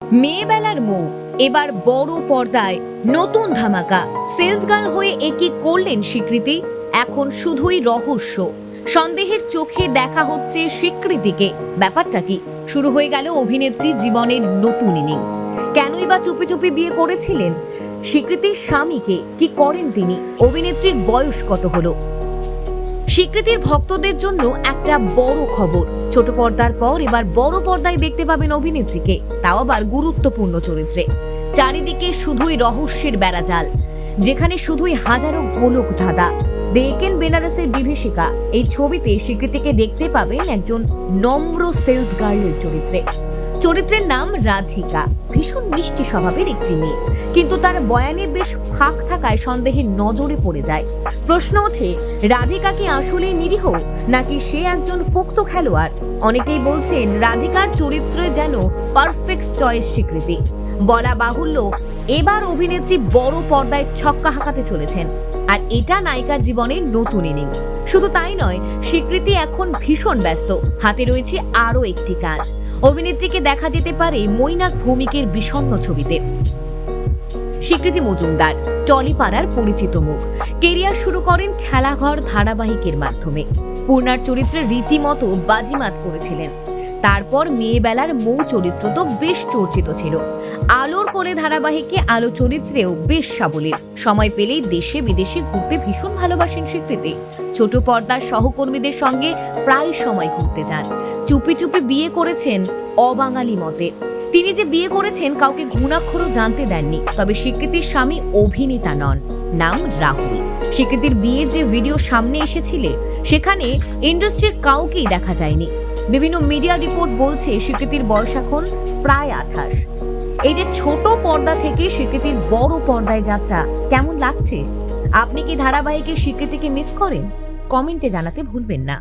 মেয়েবেলার মৌ এবার বড় পর্দায় নতুন ধামাকা। সেলস গার্ল হয়ে একে করলেন স্বীকৃতি। এখন শুধুই রহস্য, সন্দেহের চোখে দেখা হচ্ছে স্বীকৃতিকে। ব্যাপারটা কি? শুরু হয়ে গেল অভিনেত্রী জীবনের নতুন ইনিংস। কেনই বা চুপি চুপি বিয়ে করেছিলেন স্বীকৃতির স্বামীকে? কি করেন তিনি? অভিনেত্রীর বয়স কত হলো? স্বীকৃতির ভক্তদের জন্য একটা বড় খবর, ছোট পর্দার পর এবার বড় পর্দায় দেখতে পাবেন অভিনেত্রীকে, তাও আবার গুরুত্বপূর্ণ চরিত্রে। চারিদিকে শুধুই রহস্যের বেড়াজাল, যেখানে শুধুই হাজারো গোলক ধাঁধা। দেখেন বেনারসের বিভীষিকা এই ছবিতে স্বীকৃতিকে দেখতে পাবেন একজন নম্র সেলস গার্লের চরিত্রে। চরিত্রের নাম রাধিকা। ভীষণ মিষ্টি স্বভাবের একটি মেয়ে, কিন্তু তার বয়ানে বেশ ফাঁক থাকায় সন্দেহের নজরে পড়ে যায়। প্রশ্ন ওঠে, রাধিকা কি আসলে নিরীহ, নাকি সে একজন পোক্ত খেলোয়াড়? অনেকেই বলছেন রাধিকার চরিত্রে যেন পারফেক্ট চয়েস স্বীকৃতি। বলা বাহুল্য, এবার অভিনেত্রী বড় পর্দায় ছক্কা হাঁকাতে চলেছেন, আর এটা নায়িকার জীবনের নতুন ইনিংস। শুধু তাই নয়, স্বীকৃতি এখন ভীষণ ব্যস্ত, হাতে রয়েছে আরও একটি কাজ। অভিনেত্রীকে দেখা যেতে পারে মৈনাক ভৌমিকের বিষণ্ণ ছবিতে। স্বীকৃতি মজুমদার টলিপাড়ার পরিচিত মুখ। কেরিয়ার শুরু করেন খেলাঘর ধারাবাহিকের মাধ্যমে। পূর্ণার চরিত্রে রীতিমতো বাজিমাত করেছিলেন। তারপর মেয়েবেলার মৌ চরিত্র তো বেশ চর্চিত ছিল। আলোর কোলে ধারাবাহিকে আলো চরিত্রেও বেশ সাবলীল। সময় পেলেই দেশে বিদেশে ঘুরতে ভীষণ ভালোবাসেন স্বীকৃতি। ছোট পর্দার সহকর্মীদের সঙ্গে প্রায় সময় ঘুরতে যান। চুপি চুপি বিয়ে করেছেন অবাঙালি মতে। তিনি যে বিয়ে করেছেন কাউকে ঘুণাক্ষরও জানতে দেননি। তবে স্বীকৃতির স্বামী অভিনেতা নন, নাম রাহুল। স্বীকৃতির বিয়ের যে ভিডিও সামনে এসেছিল, সেখানে ইন্ডাস্ট্রির কাউকেই দেখা যায়নি। বিভিন্ন মিডিয়া রিপোর্ট বলছে স্বীকৃতির বয়স এখন প্রায় 28। এই যে ছোট পর্দা থেকে স্বীকৃতির বড় পর্দায় যাত্রা কেমন লাগছে? আপনি কি ধারাবাহিকের স্বীকৃতিকে মিস করেন? কমেন্টে জানাতে ভুলবেন না।